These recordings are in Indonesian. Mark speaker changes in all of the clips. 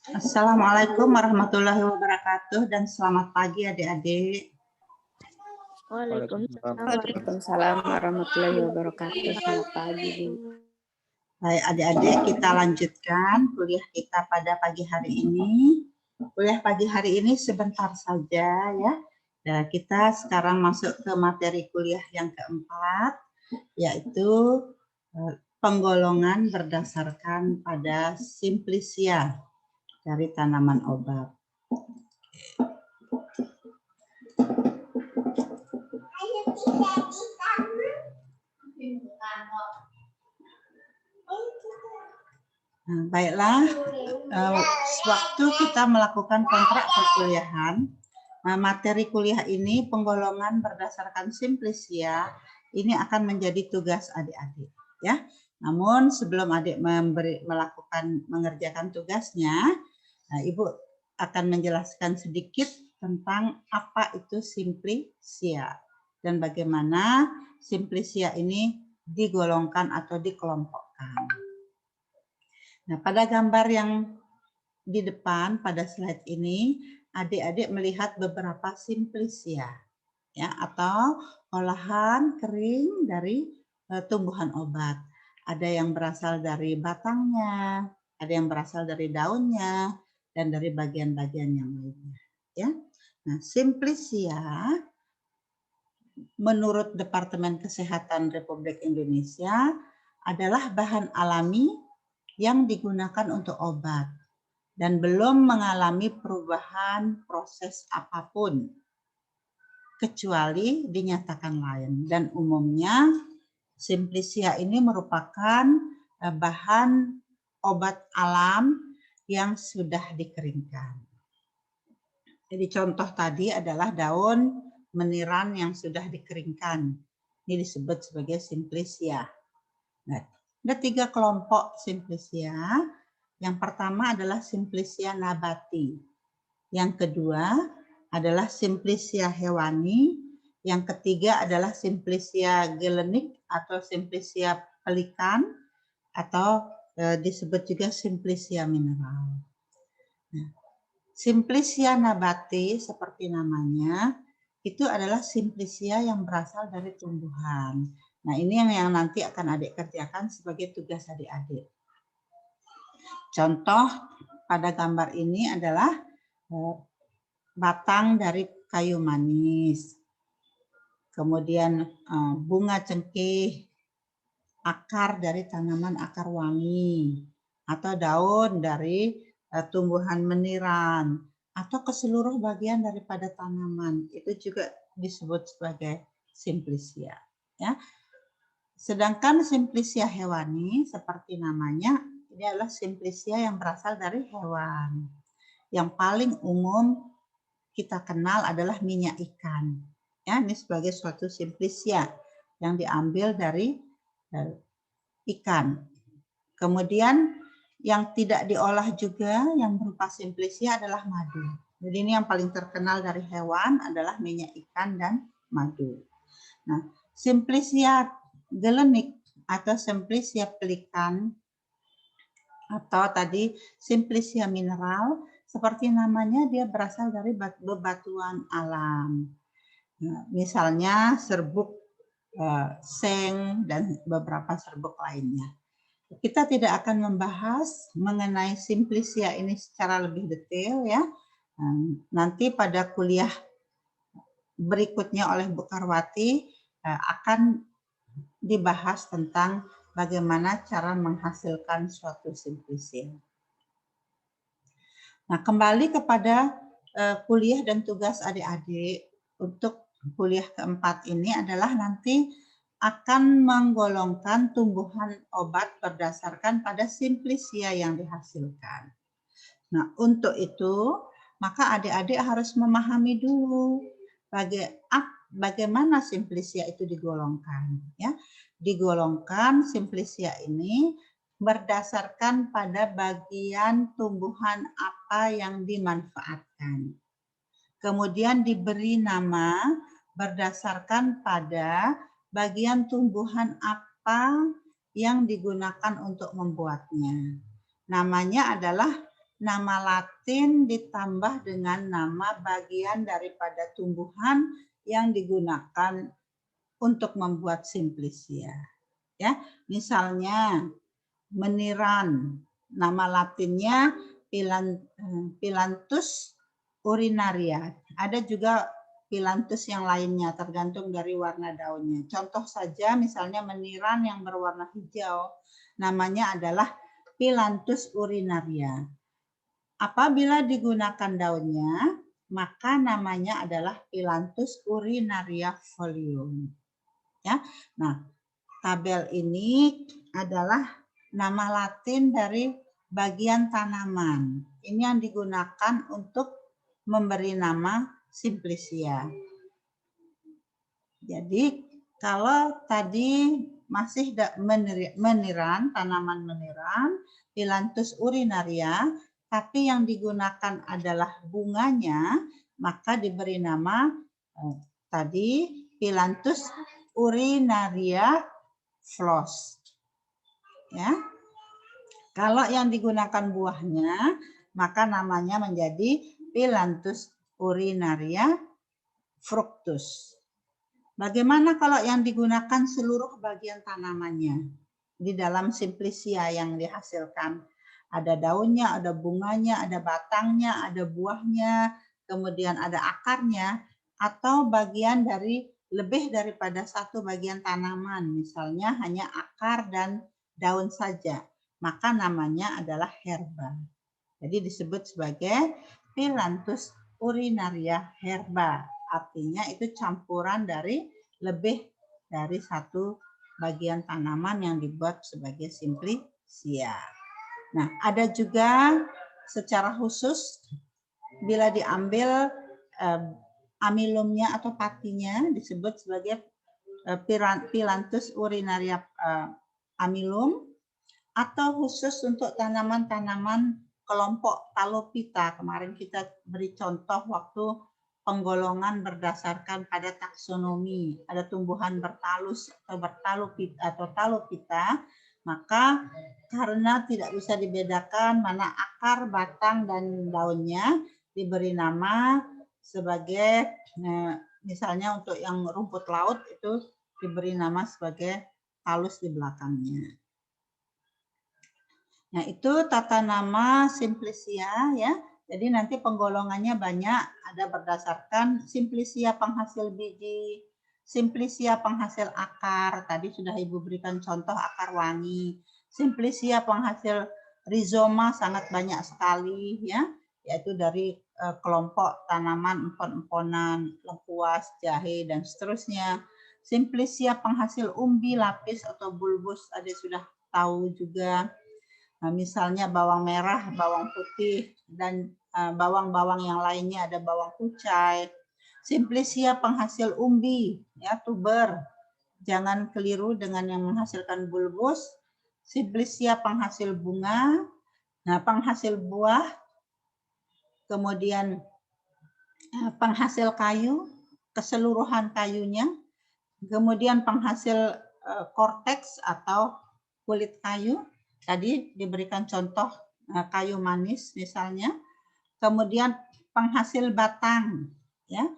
Speaker 1: Assalamualaikum warahmatullahi wabarakatuh dan selamat pagi adik-adik.
Speaker 2: Waalaikumsalam warahmatullahi wabarakatuh. Selamat pagi, Bu.
Speaker 1: Baik adik-adik, kita lanjutkan kuliah kita pada pagi hari ini. Kuliah pagi hari ini sebentar saja ya. Dan kita sekarang masuk ke materi kuliah yang keempat, yaitu penggolongan berdasarkan pada simplicia dari tanaman obat. Nah, baiklah, waktu kita melakukan kontrak perkuliahan, materi kuliah ini penggolongan berdasarkan simplicia ini akan menjadi tugas adik-adik, ya. Namun sebelum adik mengerjakan tugasnya, Ibu akan menjelaskan sedikit tentang apa itu simplicia dan bagaimana simplicia ini digolongkan atau dikelompokkan. Nah, pada gambar yang di depan pada slide ini, adik-adik melihat beberapa simplicia, ya, atau olahan kering dari tumbuhan obat. Ada yang berasal dari batangnya, ada yang berasal dari daunnya, dan dari bagian-bagian yang lainnya. Ya, nah simplicia menurut Departemen Kesehatan Republik Indonesia adalah bahan alami yang digunakan untuk obat dan belum mengalami perubahan proses apapun kecuali dinyatakan lain. Dan umumnya simplicia ini merupakan bahan obat alam yang sudah dikeringkan. Jadi contoh tadi adalah daun meniran yang sudah dikeringkan. Ini disebut sebagai simplicia. Nah, ada 3 kelompok simplicia. Yang pertama adalah simplicia nabati. Yang kedua adalah simplicia hewani. Yang ketiga adalah simplicia gelenik atau simplicia pelikan atau disebut juga simplicia mineral. Nah, simplicia nabati seperti namanya itu adalah simplicia yang berasal dari tumbuhan. Nah, ini yang nanti akan adik kerjakan sebagai tugas adik-adik. Contoh pada gambar ini adalah batang dari kayu manis, kemudian bunga cengkeh, akar dari tanaman akar wangi, atau daun dari tumbuhan meniran, atau keseluruh bagian daripada tanaman. Itu juga disebut sebagai simplicia. Ya. Sedangkan simplicia hewani seperti namanya, ini adalah simplicia yang berasal dari hewan. Yang paling umum kita kenal adalah minyak ikan. Ya, ini sebagai suatu simplicia yang diambil dari ikan. Kemudian yang tidak diolah juga yang berupa simplicia adalah madu. Jadi ini yang paling terkenal dari hewan adalah minyak ikan dan madu. Nah, simplicia gelenik atau simplicia pelikan atau tadi simplicia mineral, seperti namanya dia berasal dari bebatuan alam. Nah, misalnya serbuk seng dan beberapa serbuk lainnya. Kita tidak akan membahas mengenai simplicia ini secara lebih detail ya. Nanti pada kuliah berikutnya oleh Bu Karwati akan dibahas tentang bagaimana cara menghasilkan suatu simplicia. Nah, kembali kepada kuliah dan tugas adik-adik untuk kuliah keempat ini adalah nanti akan menggolongkan tumbuhan obat berdasarkan pada simplicia yang dihasilkan. Nah, untuk itu maka adik-adik harus memahami dulu bagaimana simplicia itu digolongkan. Ya, digolongkan simplicia ini berdasarkan pada bagian tumbuhan apa yang dimanfaatkan. Kemudian diberi nama berdasarkan pada bagian tumbuhan apa yang digunakan untuk membuatnya. Namanya adalah nama Latin ditambah dengan nama bagian daripada tumbuhan yang digunakan untuk membuat simplisia. Ya, misalnya meniran, nama Latinnya Phyllanthus urinaria. Ada juga Phyllanthus yang lainnya, tergantung dari warna daunnya. Contoh saja, misalnya meniran yang berwarna hijau, namanya adalah Phyllanthus urinaria. Apabila digunakan daunnya, maka namanya adalah Phyllanthus urinaria folium. Ya, nah tabel ini adalah nama Latin dari bagian tanaman. Ini yang digunakan untuk memberi nama simplisia. Jadi kalau tadi masih meniran, tanaman meniran, Phyllanthus urinaria, tapi yang digunakan adalah bunganya, maka diberi nama tadi Phyllanthus urinaria floss. Ya. Kalau yang digunakan buahnya, maka namanya menjadi Phyllanthus urinaria fructus. Bagaimana kalau yang digunakan seluruh bagian tanamannya di dalam simplisia yang dihasilkan? Ada daunnya, ada bunganya, ada batangnya, ada buahnya, kemudian ada akarnya, atau bagian dari lebih daripada satu bagian tanaman, misalnya hanya akar dan daun saja, maka namanya adalah herba. Jadi disebut sebagai Phyllanthus urinaria herba. Artinya itu campuran dari lebih dari satu bagian tanaman yang dibuat sebagai simplisia. Nah, ada juga secara khusus bila diambil amilumnya atau patinya disebut sebagai Phyllanthus urinaria amilum, atau khusus untuk tanaman-tanaman kelompok Talopita. Kemarin kita beri contoh waktu penggolongan berdasarkan pada taksonomi. Ada tumbuhan bertalus atau talopita, maka karena tidak bisa dibedakan mana akar, batang, dan daunnya, diberi nama sebagai misalnya untuk yang rumput laut itu diberi nama sebagai talus di belakangnya. Nah, itu tata nama simplisia ya. Jadi nanti penggolongannya banyak, ada berdasarkan simplisia penghasil biji, simplisia penghasil akar, tadi sudah Ibu berikan contoh akar wangi, simplisia penghasil rizoma sangat banyak sekali ya, yaitu dari kelompok tanaman empon-emponan, lengkuas, jahe, dan seterusnya. Simplisia penghasil umbi, lapis, atau bulbus, ada sudah tahu juga. Nah, misalnya bawang merah, bawang putih, dan bawang-bawang yang lainnya, ada bawang kucai. Simplisia penghasil umbi, ya tuber. Jangan keliru dengan yang menghasilkan bulbus. Simplisia penghasil bunga, nah penghasil buah, kemudian penghasil kayu, keseluruhan kayunya, kemudian penghasil korteks atau kulit kayu. Tadi diberikan contoh kayu manis misalnya, kemudian penghasil batang, ya,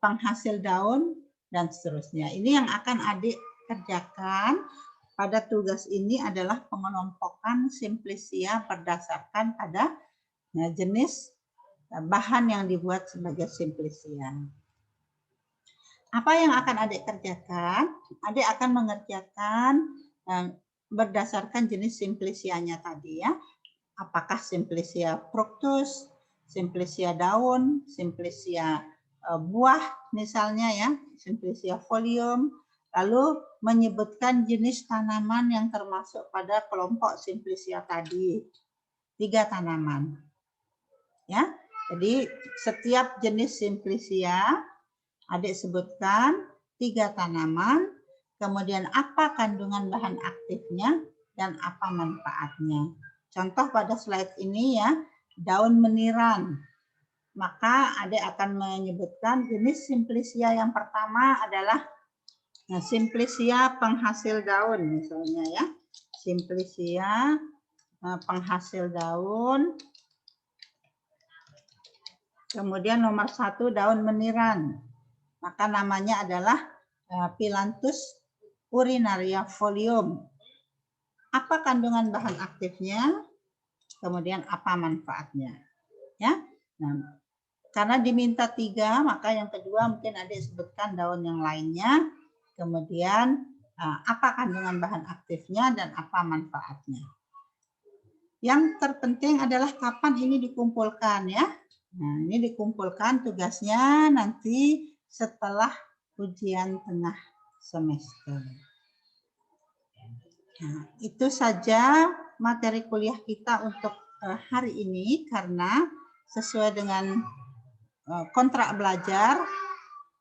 Speaker 1: penghasil daun, dan seterusnya. Ini yang akan adik kerjakan pada tugas ini adalah pengelompokan simplisia berdasarkan pada jenis bahan yang dibuat sebagai simplisia. Apa yang akan adik kerjakan? Adik akan mengerjakan berdasarkan jenis simplisianya tadi ya. Apakah simplisia fructus, simplisia daun, simplisia buah misalnya ya, simplisia folium, lalu menyebutkan jenis tanaman yang termasuk pada kelompok simplisia tadi. 3 tanaman. Ya. Jadi setiap jenis simplisia adik sebutkan 3 tanaman, kemudian apa kandungan bahan aktifnya dan apa manfaatnya. Contoh pada slide ini ya, daun meniran. Maka adik akan menyebutkan jenis simplisia yang pertama adalah simplisia penghasil daun misalnya ya. Simplisia penghasil daun. Kemudian nomor 1 daun meniran. Maka namanya adalah Phyllanthus urinaria folium. Apa kandungan bahan aktifnya? Kemudian apa manfaatnya? Ya. Nah, karena diminta 3, maka yang kedua mungkin Adik sebutkan daun yang lainnya. Kemudian apa kandungan bahan aktifnya dan apa manfaatnya. Yang terpenting adalah kapan ini dikumpulkan ya. Nah, ini dikumpulkan tugasnya nanti setelah ujian tengah semester. Nah, itu saja materi kuliah kita untuk hari ini, karena sesuai dengan kontrak belajar,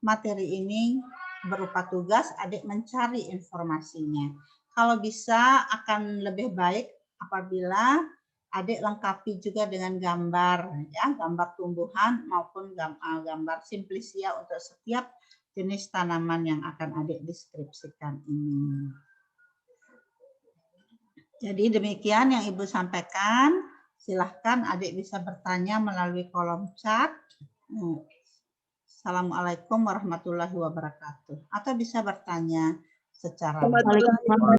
Speaker 1: materi ini berupa tugas, adik mencari informasinya. Kalau bisa akan lebih baik apabila adik lengkapi juga dengan gambar, ya, gambar tumbuhan maupun gambar simplisia untuk setiap jenis tanaman yang akan adik deskripsikan ini. Jadi demikian yang Ibu sampaikan. Silahkan adik bisa bertanya melalui kolom chat. Assalamualaikum warahmatullahi wabarakatuh. Atau bisa bertanya secara